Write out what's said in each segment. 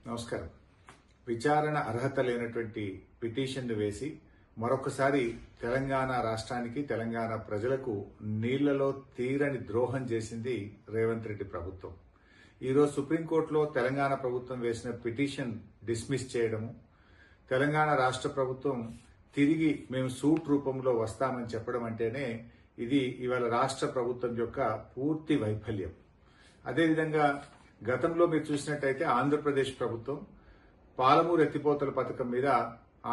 నమస్కారం. విచారణ అర్హత లేనటువంటి పిటిషన్ను వేసి మరొకసారి తెలంగాణ రాష్ట్రానికి, తెలంగాణ ప్రజలకు నీళ్లలో తీరని ద్రోహం చేసింది రేవంత్ రెడ్డి ప్రభుత్వం. ఈరోజు సుప్రీంకోర్టులో తెలంగాణ ప్రభుత్వం వేసిన పిటిషన్ డిస్మిస్ చేయడము, తెలంగాణ రాష్ట్ర ప్రభుత్వం తిరిగి మేము సూట్ రూపంలో వస్తామని చెప్పడం అంటేనే ఇది ఇవాళ రాష్ట్ర ప్రభుత్వం యొక్క పూర్తి వైఫల్యం. అదేవిధంగా గతంలో మీరు చూసినట్టయితే ఆంధ్రప్రదేశ్ ప్రభుత్వం పాలమూరు ఎత్తిపోతల పథకం మీద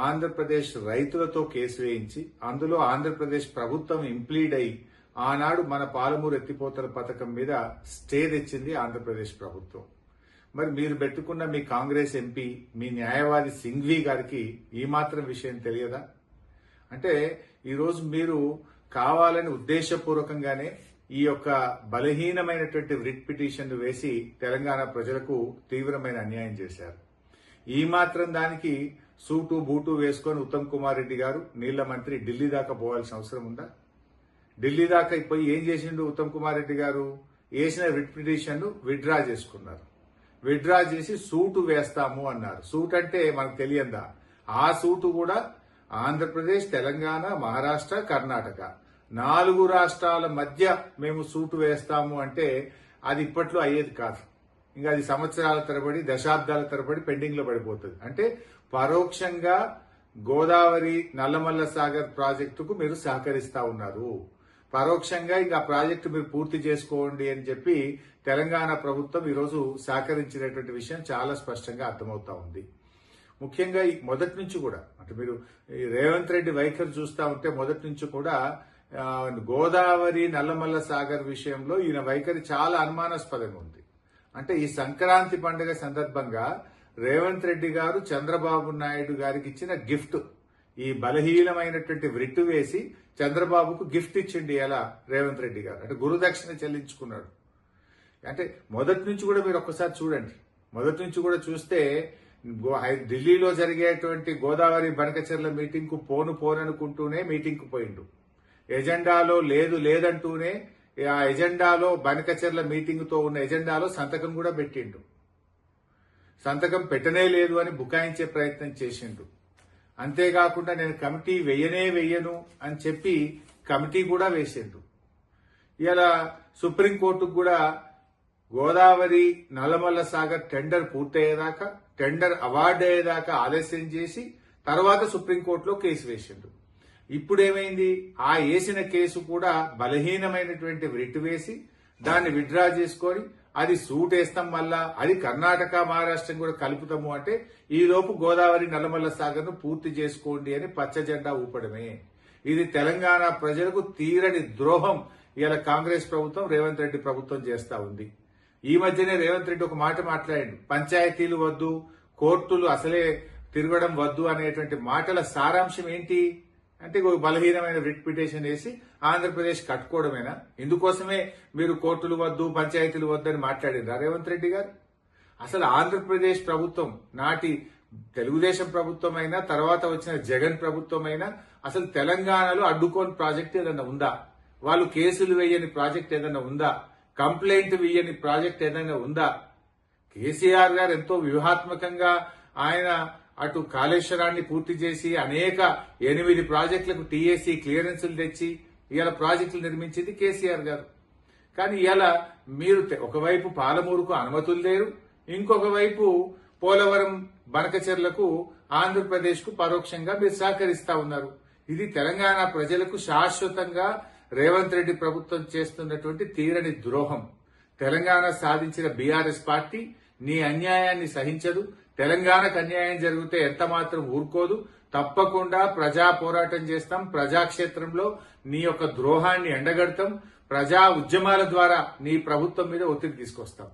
ఆంధ్రప్రదేశ్ రైతులతో కేసు వేయించి అందులో ఆంధ్రప్రదేశ్ ప్రభుత్వం ఇంప్లీడ్ అయి ఆనాడు మన పాలమూరు ఎత్తిపోతల పథకం మీద స్టే తెచ్చింది ఆంధ్రప్రదేశ్ ప్రభుత్వం. మరి మీరు పెట్టుకున్న మీ కాంగ్రెస్ ఎంపీ, మీ న్యాయవాది సింఘ్వి గారికి ఈ మాత్రం విషయం తెలియదా? అంటే ఈరోజు మీరు కావాలని ఉద్దేశపూర్వకంగానే ఈ యొక్క బలహీనమైనటువంటి రిట్ పిటిషన్ వేసి తెలంగాణ ప్రజలకు తీవ్రమైన అన్యాయం చేశారు. ఈ మాత్రం దానికి సూటు బూటు వేసుకొని ఉత్తమ్ కుమార్ రెడ్డి గారు నీళ్ల మంత్రి ఢిల్లీ దాకా పోవాల్సిన అవసరం ఉందా? ఢిల్లీ దాకా పోయి ఏం చేసిండు ఉత్తమ్ కుమార్ రెడ్డి గారు? వేసిన రిట్ పిటిషన్ విత్డ్రా చేసుకున్నారు. విత్డ్రా చేసి సూటు వేస్తాము అన్నారు. సూట్ అంటే మనకు తెలియందా? ఆ సూటు కూడా ఆంధ్రప్రదేశ్, తెలంగాణ, మహారాష్ట్ర, కర్ణాటక 4 రాష్ట్రాల మధ్య మేము సూటు వేస్తాము అంటే అది ఇప్పట్లో అయ్యేది కాదు. ఇంకా అది సంవత్సరాల తరబడి, దశాబ్దాల తరబడి పెండింగ్ లో పడిపోతుంది. అంటే పరోక్షంగా గోదావరి నల్లమల్ల సాగర్ ప్రాజెక్టుకు మీరు సహకరిస్తా ఉన్నారు. పరోక్షంగా ఇంకా ప్రాజెక్టు మీరు పూర్తి చేసుకోండి అని చెప్పి తెలంగాణ ప్రభుత్వం ఈరోజు సహకరించినటువంటి విషయం చాలా స్పష్టంగా అర్థమవుతా ఉంది. ముఖ్యంగా మొదటి నుంచి కూడా అంటే మీరు రేవంత్ రెడ్డి వైఖరి చూస్తా ఉంటే మొదటి నుంచి కూడా గోదావరి నల్లమల్ల సాగర్ విషయంలో ఈయన వైఖరి చాలా అనుమానాస్పదంగా ఉంది. అంటే ఈ సంక్రాంతి పండుగ సందర్భంగా రేవంత్ రెడ్డి గారు చంద్రబాబు నాయుడు గారికి ఇచ్చిన గిఫ్ట్, ఈ బలహీనమైనటువంటి వ్రిట్టు వేసి చంద్రబాబుకు గిఫ్ట్ ఇచ్చిండి ఎలా రేవంత్ రెడ్డి గారు, అంటే గురుదక్షిణ చెల్లించుకున్నాడు. అంటే మొదటి నుంచి కూడా మీరు ఒక్కసారి చూడండి. మొదటి నుంచి కూడా చూస్తే ఢిల్లీలో జరిగేటువంటి గోదావరి బనకచెర్ల మీటింగ్ కు పోననుకుంటూనే మీటింగ్ కు పోయిండు. ఎజెండాలో లేదంటూనే ఆ ఎజెండాలో బనకచెర్ల మీటింగ్ తో ఉన్న ఎజెండాలో సంతకం కూడా పెట్టిండు. సంతకం పెట్టనే లేదు అని బుకాయించే ప్రయత్నం చేసిండు. అంతేకాకుండా నేను కమిటీ వెయ్యను అని చెప్పి కమిటీ కూడా వేసిండు. ఇలా సుప్రీంకోర్టుకు కూడా గోదావరి నల్లమల్ల సాగర్ టెండర్ పూర్తయ్యేదాకా, టెండర్ అవార్డు అయ్యేదాకా ఆలస్యం చేసి తర్వాత సుప్రీంకోర్టులో కేసు వేసిండు. ఇప్పుడేమైంది? ఆ వేసిన కేసు కూడా బలహీనమైనటువంటి రిట్ వేసి దాన్ని విత్డ్రా చేసుకొని అది సూట్ వేస్తాం, మళ్ళా అది కర్ణాటక, మహారాష్ట్రం కూడా కలుపుతాము అంటే ఈ లోపు గోదావరి నల్లమల్ల సాగర్ ను పూర్తి చేసుకోండి అని పచ్చ జెండా ఊపడమే. ఇది తెలంగాణ ప్రజలకు తీరని ద్రోహం ఇలా కాంగ్రెస్ ప్రభుత్వం, రేవంత్ రెడ్డి ప్రభుత్వం చేస్తా ఉంది. ఈ మధ్యనే రేవంత్ రెడ్డి ఒక మాట మాట్లాడాడు, పంచాయతీలు వద్దు, కోర్టులు అసలే తిరగడం వద్దు అనేటువంటి మాటల సారాంశం ఏంటి అంటే బలహీనమైన రిట్ పిటిషన్ వేసి ఆంధ్రప్రదేశ్ కట్టుకోవడమేనా? ఇందుకోసమే మీరు కోర్టులు వద్దు, పంచాయతీలు వద్దు అని మాట్లాడిండ్రా రేవంత్ రెడ్డి గారు? అసలు ఆంధ్రప్రదేశ్ ప్రభుత్వం నాటి తెలుగుదేశం ప్రభుత్వం అయినా, తర్వాత వచ్చిన జగన్ ప్రభుత్వం అయినా అసలు తెలంగాణలో అడ్డుకోని ప్రాజెక్ట్ ఏదైనా ఉందా? వాళ్ళు కేసులు వేయని ప్రాజెక్ట్ ఏదైనా ఉందా? కంప్లైంట్ వేయని ప్రాజెక్ట్ ఏదైనా ఉందా? కేసీఆర్ గారు ఎంతో వ్యూహాత్మకంగా ఆయన అటు కాళేశ్వరాన్ని పూర్తి చేసి అనేక 8 ప్రాజెక్టులకు టీఏసీ క్లియరెన్సులు తెచ్చి ఇవాళ ప్రాజెక్టులు నిర్మించింది కేసీఆర్ గారు. కానీ ఇవాళ మీరు ఒకవైపు పాలమూరుకు అనుమతులు లేరు, ఇంకొక వైపు పోలవరం బనకచెర్లకు ఆంధ్రప్రదేశ్ కు పరోక్షంగా మీరు సహకరిస్తా ఉన్నారు. ఇది తెలంగాణ ప్రజలకు శాశ్వతంగా రేవంత్ రెడ్డి ప్రభుత్వం చేస్తున్నటువంటి తీరని ద్రోహం. తెలంగాణ సాధించిన బీఆర్ఎస్ పార్టీ నీ అన్యాయాన్ని సహించదు. తెలంగాణకు అన్యాయం జరిగితే ఎంత మాత్రం ఊరుకోదు. తప్పకుండా ప్రజా పోరాటం చేస్తాం. ప్రజాక్షేత్రంలో నీ యొక్క ద్రోహాన్ని ఎండగడతాం. ప్రజా ఉద్యమాల ద్వారా నీ ప్రభుత్వం మీద ఒత్తిడి తీసుకొస్తాం.